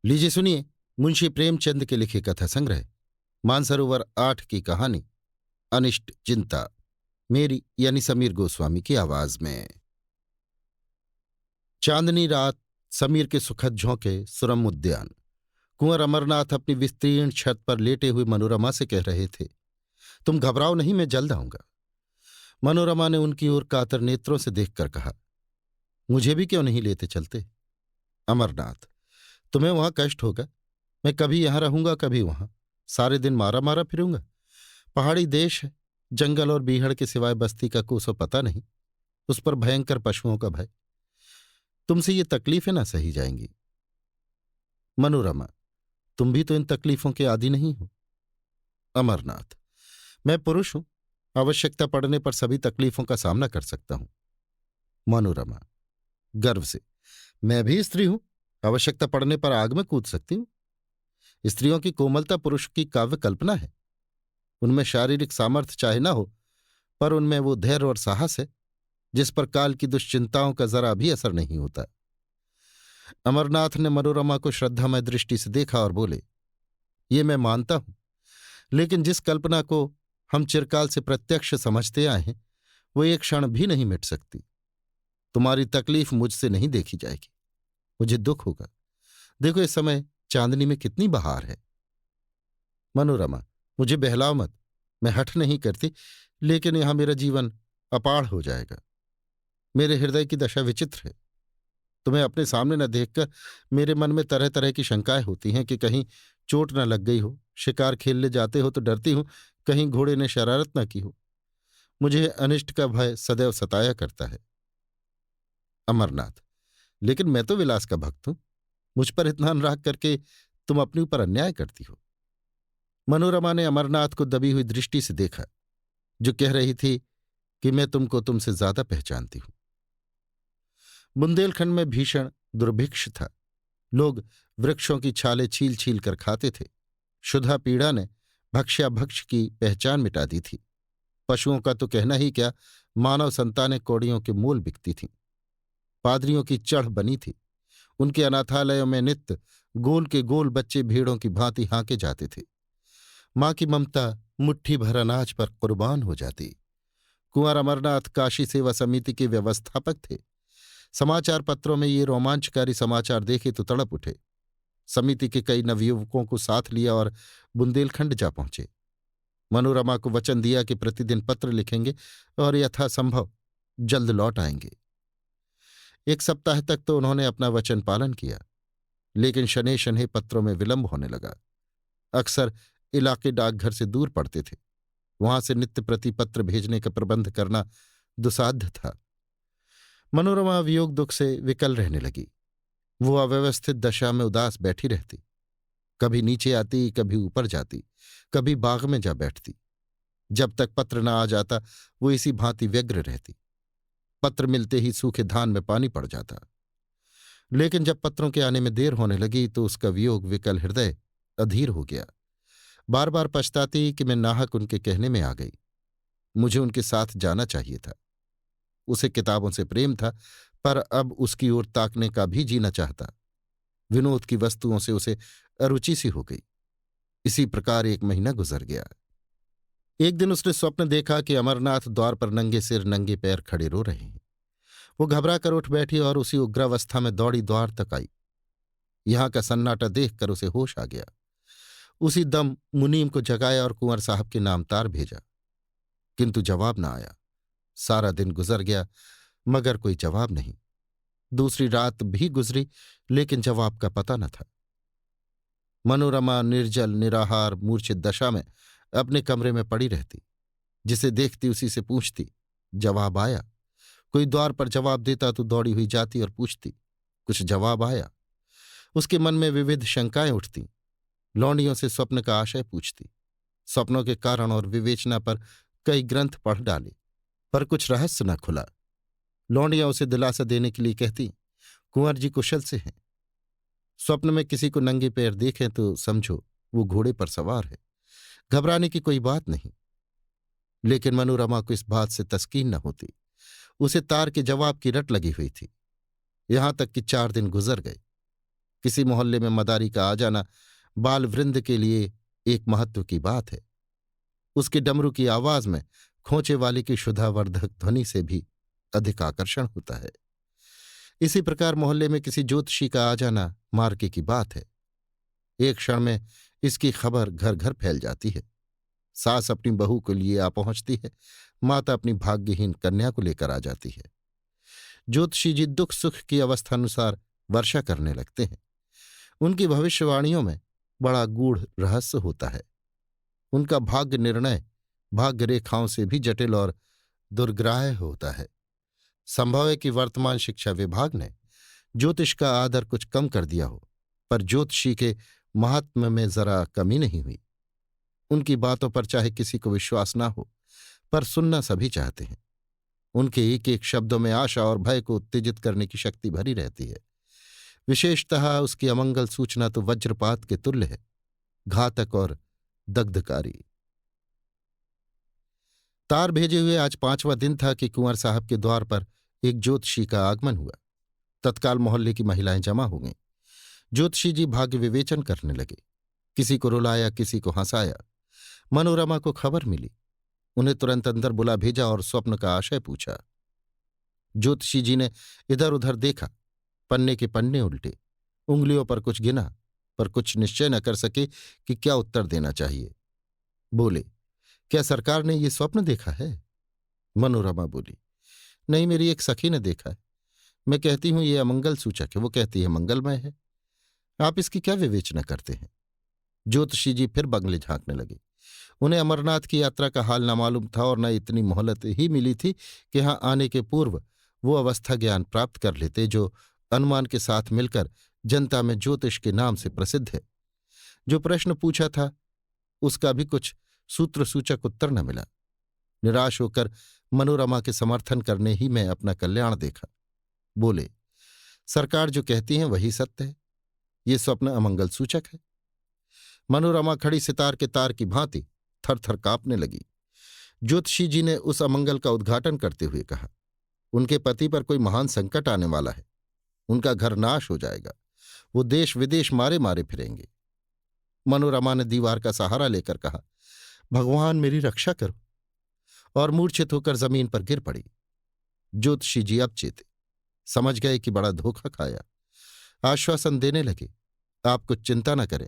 लीजिए सुनिए मुंशी प्रेमचंद के लिखे कथा संग्रह मानसरोवर 8 की कहानी अनिष्ट चिंता, मेरी यानी समीर गोस्वामी की आवाज में। चांदनी रात, समीर के सुखद झोंके, सुरम उद्यान। कुंवर अमरनाथ अपनी विस्तीर्ण छत पर लेटे हुए मनोरमा से कह रहे थे, तुम घबराओ नहीं, मैं जल्द आऊंगा। मनोरमा ने उनकी ओर कातर नेत्रों से देखकर कहा, मुझे भी क्यों नहीं लेते चलते। अमरनाथ, तुम्हें वहां कष्ट होगा, मैं कभी यहां रहूंगा कभी वहां, सारे दिन मारा मारा फिरूंगा। पहाड़ी देश है, जंगल और बीहड़ के सिवाय बस्ती का कोसों पता नहीं, उस पर भयंकर पशुओं का भय। तुमसे ये तकलीफें ना सही जाएंगी। मनोरमा, तुम भी तो इन तकलीफों के आदी नहीं हो। अमरनाथ, मैं पुरुष हूं, आवश्यकता पड़ने पर सभी तकलीफों का सामना कर सकता हूं। मनोरमा गर्व से, मैं भी स्त्री हूं, आवश्यकता पड़ने पर आग में कूद सकती हूं। स्त्रियों की कोमलता पुरुष की काव्य कल्पना है। उनमें शारीरिक सामर्थ्य चाहे ना हो, पर उनमें वो धैर्य और साहस है जिस पर काल की दुश्चिंताओं का जरा भी असर नहीं होता। अमरनाथ ने मनोरमा को श्रद्धामय दृष्टि से देखा और बोले, ये मैं मानता हूं, लेकिन जिस कल्पना को हम चिरकाल से प्रत्यक्ष समझते आए हैं वो एक क्षण भी नहीं मिट सकती। तुम्हारी तकलीफ मुझसे नहीं देखी जाएगी, मुझे दुख होगा। देखो इस समय चांदनी में कितनी बहार है। मनोरमा, मुझे बहलाओ मत, मैं हठ नहीं करती, लेकिन यहां मेरा जीवन अपाढ़ हो जाएगा। मेरे हृदय की दशा विचित्र है। तुम्हें अपने सामने न देखकर मेरे मन में तरह तरह की शंकाएं होती हैं कि कहीं चोट न लग गई हो, शिकार खेलने जाते हो तो डरती हूं कहीं घोड़े ने शरारत न की हो। मुझे अनिष्ट का भय सदैव सताया करता है। अमरनाथ, लेकिन मैं तो विलास का भक्त हूं, मुझ पर इतना अनुराग करके तुम अपने ऊपर अन्याय करती हो। मनोरमा ने अमरनाथ को दबी हुई दृष्टि से देखा, जो कह रही थी कि मैं तुमको तुमसे ज्यादा पहचानती हूं। बुंदेलखंड में भीषण दुर्भिक्ष था। लोग वृक्षों की छाले छील छील कर खाते थे। क्षुधा पीड़ा ने भक्ष्याभक्ष की पहचान मिटा दी थी। पशुओं का तो कहना ही क्या, मानव संतानें कौड़ियों के मोल बिकती थीं। पादरियों की चढ़ बनी थी। उनके अनाथालयों में नित्य गोल के गोल बच्चे भेड़ों की भांति हाँके जाते थे। मां की ममता मुट्ठी भर अनाज पर कुर्बान हो जाती। कुंवर अमरनाथ काशी सेवा समिति के व्यवस्थापक थे। समाचार पत्रों में ये रोमांचकारी समाचार देखे तो तड़प उठे। समिति के कई नवयुवकों को साथ लिया और बुंदेलखंड जा पहुंचे। मनोरमा को वचन दिया कि प्रतिदिन पत्र लिखेंगे और यथासंभव जल्द लौट आएंगे। एक सप्ताह तक तो उन्होंने अपना वचन पालन किया, लेकिन शनैः शनैः पत्रों में विलंब होने लगा। अक्सर इलाके डाकघर से दूर पड़ते थे, वहां से नित्य प्रति पत्र भेजने का प्रबंध करना दुसाध्य था। मनोरमा वियोग दुख से विकल रहने लगी। वो अव्यवस्थित दशा में उदास बैठी रहती, कभी नीचे आती, कभी ऊपर जाती, कभी बाग में जा बैठती। जब तक पत्र न आ जाता वो इसी भांति व्यग्र रहती। पत्र मिलते ही सूखे धान में पानी पड़ जाता। लेकिन जब पत्रों के आने में देर होने लगी तो उसका वियोग विकल हृदय अधीर हो गया। बार बार पछताती कि मैं नाहक उनके कहने में आ गई। मुझे उनके साथ जाना चाहिए था। उसे किताबों से प्रेम था, पर अब उसकी ओर ताकने का भी जी न चाहता। विनोद की वस्तुओं से उसे अरुचि सी हो गई। इसी प्रकार 1 महीना गुजर गया। एक दिन उसने स्वप्न देखा कि अमरनाथ द्वार पर नंगे सिर नंगे पैर खड़े रो रहे हैं। वो घबरा कर उठ बैठी और उसी उग्रावस्था में दौड़ी द्वार तक आई। यहां का सन्नाटा देखकर उसे होश आ गया। उसी दम मुनीम को जगाया और कुंवर साहब के नाम तार भेजा, किंतु जवाब न आया। सारा दिन गुजर गया मगर कोई जवाब नहीं। दूसरी रात भी गुजरी, लेकिन जवाब का पता न था। मनोरमा निर्जल निराहार मूर्छित दशा में अपने कमरे में पड़ी रहती। जिसे देखती उसी से पूछती, जवाब आया? कोई द्वार पर जवाब देता तो दौड़ी हुई जाती और पूछती, कुछ जवाब आया? उसके मन में विविध शंकाएं उठती। लौंडियों से स्वप्न का आशय पूछती। स्वप्नों के कारण और विवेचना पर कई ग्रंथ पढ़ डाले, पर कुछ रहस्य न खुला। लौंडियां उसे दिलासा देने के लिए कहती, कुंवर जी कुशल से हैं। स्वप्न में किसी को नंगे पैर देखें तो समझो वो घोड़े पर सवार है, घबराने की कोई बात नहीं। लेकिन मनोरमा को इस बात से तस्कीन न होती। उसे तार के जवाब की रट लगी हुई थी। यहां तक कि 4 दिन गुजर गए। किसी मोहल्ले में मदारी का आ जाना बाल वृंद के लिए एक महत्व की बात है। उसकी डमरू की आवाज में खोंचे वाले की क्षुधावर्धक ध्वनि से भी अधिक आकर्षण होता है। इसी प्रकार मोहल्ले में किसी ज्योतिषी का आ जाना मार्के की बात है। एक क्षण में इसकी खबर घर घर फैल जाती है। सास अपनी बहू को लिए आ पहुंचती है, माता अपनी भाग्यहीन कन्या को लेकर आ जाती है। ज्योतिषी जी दुख सुख की अवस्थानुसार वर्षा करने लगते हैं। उनकी भविष्यवाणियों में बड़ा गूढ़ रहस्य होता है। उनका भाग्य निर्णय भाग्य रेखाओं से भी जटिल और दुर्ग्राह्य होता है। संभव है कि वर्तमान शिक्षा विभाग ने ज्योतिष का आदर कुछ कम कर दिया हो, पर ज्योतिषी के महात्म्य में जरा कमी नहीं हुई। उनकी बातों पर चाहे किसी को विश्वास ना हो, पर सुनना सभी चाहते हैं। उनके एक एक शब्दों में आशा और भय को उत्तेजित करने की शक्ति भरी रहती है। विशेषतः उसकी अमंगल सूचना तो वज्रपात के तुल्य है, घातक और दग्धकारी। तार भेजे हुए आज 5वां दिन था कि कुंवर साहब के द्वार पर एक ज्योतिषी का आगमन हुआ। तत्काल मोहल्ले की महिलाएं जमा हो गईं। ज्योतिषी जी भाग्य विवेचन करने लगे। किसी को रुलाया, किसी को हंसाया। मनोरमा को खबर मिली। उन्हें तुरंत अंदर बुला भेजा और स्वप्न का आशय पूछा। ज्योतिषी जी ने इधर उधर देखा, पन्ने के पन्ने उल्टे, उंगलियों पर कुछ गिना, पर कुछ निश्चय न कर सके कि क्या उत्तर देना चाहिए। बोले, क्या सरकार ने ये स्वप्न देखा है? मनोरमा बोली, नहीं, मेरी एक सखी ने देखा है। मैं कहती हूं ये अमंगल सूचक है, वो कहती है मंगलमय है। आप इसकी क्या विवेचना करते हैं? ज्योतिषी जी फिर बंगले झांकने लगे। उन्हें अमरनाथ की यात्रा का हाल न मालूम था और न इतनी मोहलत ही मिली थी कि यहां आने के पूर्व वो अवस्था ज्ञान प्राप्त कर लेते जो अनुमान के साथ मिलकर जनता में ज्योतिष के नाम से प्रसिद्ध है। जो प्रश्न पूछा था उसका भी कुछ सूत्र सूचक उत्तर न मिला। निराश होकर मनोरमा के समर्थन करने ही में अपना कल्याण देखा। बोले, सरकार जो कहती है वही सत्य है, ये स्वप्न अमंगल सूचक है। मनोरमा खड़ी सितार के तार की भांति थर थर कांपने लगी। ज्योतिषी जी ने उस अमंगल का उद्घाटन करते हुए कहा, उनके पति पर कोई महान संकट आने वाला है। उनका घर नाश हो जाएगा। वो देश विदेश मारे मारे फिरेंगे। मनोरमा ने दीवार का सहारा लेकर कहा, भगवान मेरी रक्षा करो, और मूर्छित होकर जमीन पर गिर पड़ी। ज्योतिषी जी अब चेते, समझ गए कि बड़ा धोखा खाया। आश्वासन देने लगे, आप कुछ चिंता न करें,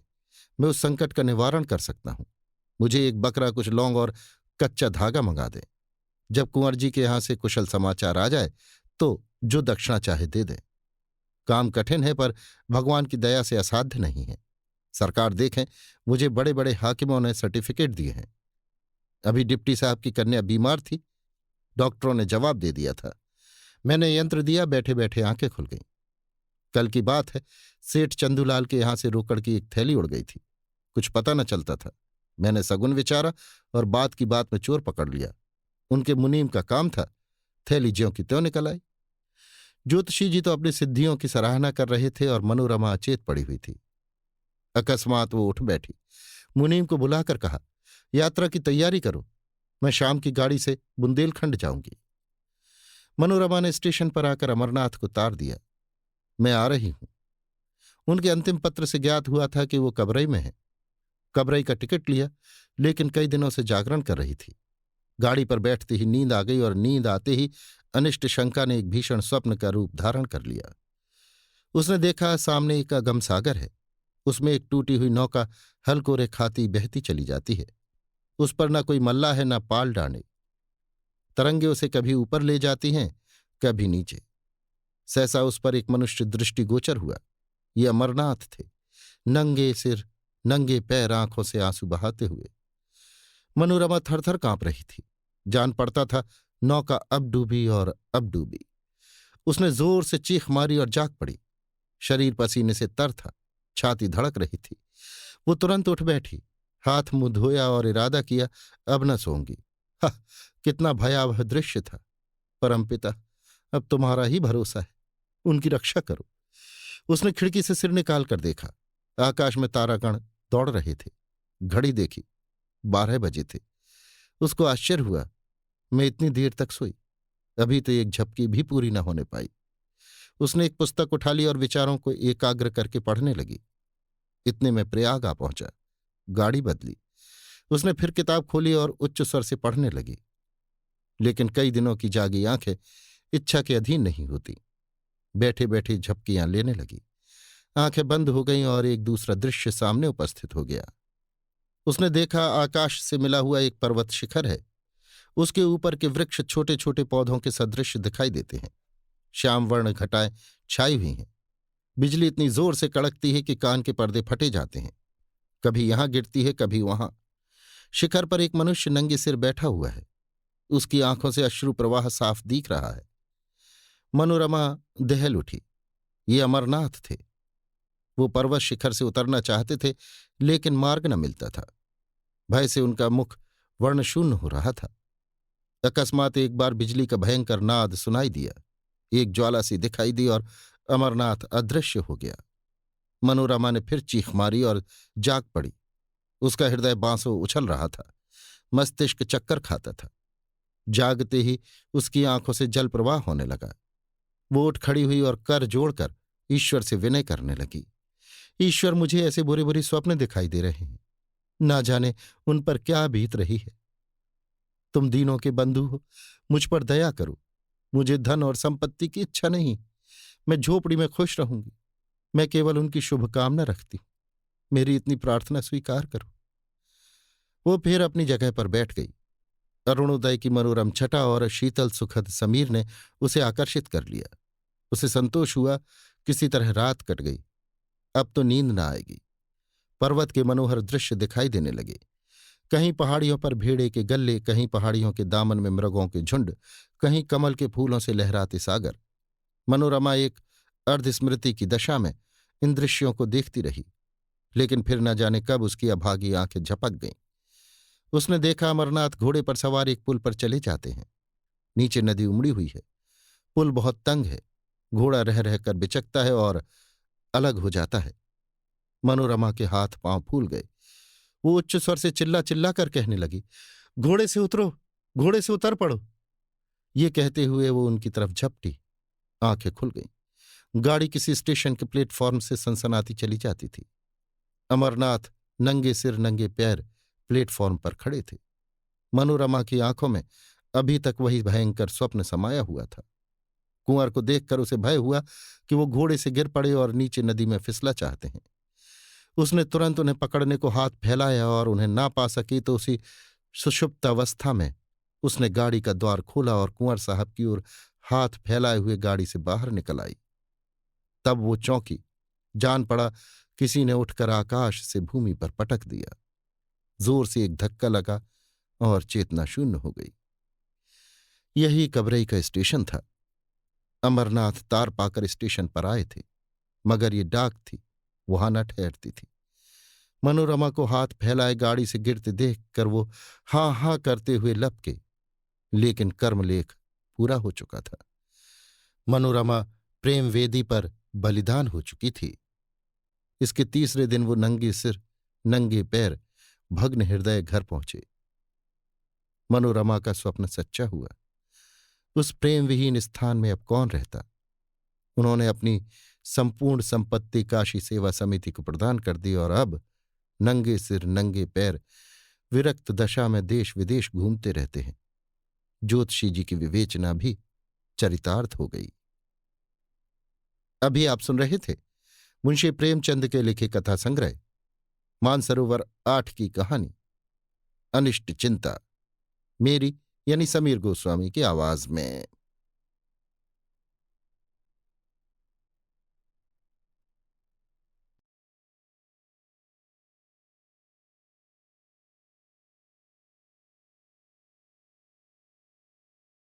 मैं उस संकट का निवारण कर सकता हूं। मुझे एक बकरा, कुछ लौंग और कच्चा धागा मंगा दें। जब कुंवर जी के यहां से कुशल समाचार आ जाए तो जो दक्षिणा चाहे दे दें। काम कठिन है, पर भगवान की दया से असाध्य नहीं है। सरकार देखें, मुझे बड़े बड़े हाकिमों ने सर्टिफिकेट दिए हैं। अभी डिप्टी साहब की कन्या बीमार थी, डॉक्टरों ने जवाब दे दिया था। मैंने यंत्र दिया, बैठे बैठे आंखें खुल गईं। कल की बात है, सेठ चंदूलाल के यहां से रोकड़ की एक थैली उड़ गई थी। कुछ पता न चलता था। मैंने सगुन विचारा और बात की बात में चोर पकड़ लिया। उनके मुनीम का काम था, थैली ज्यों की त्यों निकल आई। ज्योतिषी जी तो अपनी सिद्धियों की सराहना कर रहे थे और मनोरमा अचेत पड़ी हुई थी। अकस्मात वो उठ बैठी, मुनीम को बुलाकर कहा, यात्रा की तैयारी करो, मैं शाम की गाड़ी से बुंदेलखंड जाऊंगी। मनोरमा ने स्टेशन पर आकर अमरनाथ को तार दिया, मैं आ रही हूं। उनके अंतिम पत्र से ज्ञात हुआ था कि वो कबरई में है। कबरई का टिकट लिया, लेकिन कई दिनों से जागरण कर रही थी। गाड़ी पर बैठते ही नींद आ गई और नींद आते ही अनिष्ट शंका ने एक भीषण स्वप्न का रूप धारण कर लिया। उसने देखा सामने एक अगम सागर है। उसमें एक टूटी हुई नौका हलकोरे खाती बहती चली जाती है। उस पर न कोई मल्ला है, न पाल डांडे। तरंगे उसे कभी ऊपर ले जाती हैं, कभी नीचे। सहसा उस पर एक मनुष्य दृष्टिगोचर हुआ। ये अमरनाथ थे, नंगे सिर, नंगे पैर, आंखों से आंसू बहाते हुए। मनोरमा थरथर कांप रही थी। जान पड़ता था नौका अब डूबी और अब डूबी। उसने जोर से चीख मारी और जाग पड़ी। शरीर पसीने से तर था, छाती धड़क रही थी। वो तुरंत उठ बैठी, हाथ मुंह धोया और इरादा किया, अब न सोऊंगी। हा, कितना भयावह दृश्य था। परमपिता, अब तुम्हारा ही भरोसा है, उनकी रक्षा करो। उसने खिड़की से सिर निकाल कर देखा। आकाश में तारागण दौड़ रहे थे। घड़ी देखी, 12 बजे थे। उसको आश्चर्य हुआ, मैं इतनी देर तक सोई, अभी तो एक झपकी भी पूरी न होने पाई। उसने एक पुस्तक उठा ली और विचारों को एकाग्र करके पढ़ने लगी। इतने में प्रयाग आ पहुंचा। गाड़ी बदली। उसने फिर किताब खोली और उच्च स्वर से पढ़ने लगी। लेकिन कई दिनों की जागी आंखें इच्छा के अधीन नहीं होती। बैठे बैठे झपकियां लेने लगी। आंखें बंद हो गईं और एक दूसरा दृश्य सामने उपस्थित हो गया। उसने देखा आकाश से मिला हुआ एक पर्वत शिखर है। उसके ऊपर के वृक्ष छोटे छोटे पौधों के सदृश दिखाई देते हैं। श्याम वर्ण घटाएं छाई हुई हैं। बिजली इतनी जोर से कड़कती है कि कान के पर्दे फटे जाते हैं। कभी यहां गिरती है, कभी वहां। शिखर पर एक मनुष्य नंगे सिर बैठा हुआ है। उसकी आंखों से अश्रु प्रवाह साफ दिख रहा है। मनोरमा दहल उठी। ये अमरनाथ थे। वो पर्वत शिखर से उतरना चाहते थे, लेकिन मार्ग न मिलता था। भय से उनका मुख वर्णशून्य हो रहा था। अकस्मात एक बार बिजली का भयंकर नाद सुनाई दिया। एक ज्वाला सी दिखाई दी और अमरनाथ अदृश्य हो गया। मनोरमा ने फिर चीख मारी और जाग पड़ी। उसका हृदय बांसों उछल रहा था। मस्तिष्क चक्कर खाता था। जागते ही उसकी आंखों से जल प्रवाह होने लगा। वो उठ खड़ी हुई और कर जोड़कर ईश्वर से विनय करने लगी। ईश्वर, मुझे ऐसे बुरे बुरे स्वप्न दिखाई दे रहे हैं। ना जाने उन पर क्या बीत रही है। तुम दीनों के बंधु हो, मुझ पर दया करो। मुझे धन और संपत्ति की इच्छा नहीं। मैं झोपड़ी में खुश रहूंगी। मैं केवल उनकी शुभकामना रखती हूं। मेरी इतनी प्रार्थना स्वीकार करो। वो फिर अपनी जगह पर बैठ गई। अरुणोदय की मनोरम छटा और शीतल सुखद समीर ने उसे आकर्षित कर लिया। उसे संतोष हुआ, किसी तरह रात कट गई। अब तो नींद न आएगी। पर्वत के मनोहर दृश्य दिखाई देने लगे। कहीं पहाड़ियों पर भेड़े के गल्ले, कहीं पहाड़ियों के दामन में मृगों के झुंड, कहीं कमल के फूलों से लहराते सागर। मनोरमा एक अर्धस्मृति की दशा में इन दृश्यों को देखती रही। लेकिन फिर न जाने कब उसकी अभागी आंखें झपक गईं। उसने देखा अमरनाथ घोड़े पर सवार एक पुल पर चले जाते हैं। नीचे नदी उमड़ी हुई है। पुल बहुत तंग है। घोड़ा रह रहकर बिचकता है और अलग हो जाता है। मनोरमा के हाथ पांव फूल गए। वो उच्च स्वर से चिल्ला चिल्ला कर कहने लगी, घोड़े से उतरो, घोड़े से उतर पड़ो। ये कहते हुए वो उनकी तरफ झपटी। आंखें खुल गईं। गाड़ी किसी स्टेशन के प्लेटफॉर्म से सनसनाती चली जाती थी। अमरनाथ नंगे सिर नंगे पैर प्लेटफॉर्म पर खड़े थे। मनोरमा की आंखों में अभी तक वही भयंकर स्वप्न समाया हुआ था। कुंवर को देखकर उसे भय हुआ कि वो घोड़े से गिर पड़े और नीचे नदी में फिसला चाहते हैं। उसने तुरंत उन्हें पकड़ने को हाथ फैलाया और उन्हें ना पा सकी तो उसी सुषुप्त अवस्था में उसने गाड़ी का द्वार खोला और कुंवर साहब की ओर हाथ फैलाए हुए गाड़ी से बाहर निकल आई। तब वो चौंकी। जान पड़ा किसी ने उठकर आकाश से भूमि पर पटक दिया। जोर से एक धक्का लगा और चेतना शून्य हो गई। यही कबरई का स्टेशन था। अमरनाथ तार पाकर स्टेशन पर आए थे, मगर ये डाक थी, वहां न ठहरती थी। मनोरमा को हाथ फैलाए गाड़ी से गिरते देखकर वो हां हां करते हुए लपके। लेकिन कर्मलेख पूरा हो चुका था। मनोरमा प्रेम वेदी पर बलिदान हो चुकी थी। इसके तीसरे दिन वो नंगे सिर नंगे पैर भग्न हृदय घर पहुंचे। मनोरमा का स्वप्न सच्चा हुआ। उस प्रेम विहीन स्थान में अब कौन रहता। उन्होंने अपनी संपूर्ण संपत्ति काशी सेवा समिति को प्रदान कर दी और अब नंगे सिर नंगे पैर विरक्त दशा में देश विदेश घूमते रहते हैं। ज्योतिषी जी की विवेचना भी चरितार्थ हो गई। अभी आप सुन रहे थे मुंशी प्रेमचंद के लिखे कथा संग्रह मानसरोवर 8 की कहानी अनिष्ट चिंता, मेरी यानी समीर गोस्वामी की आवाज में।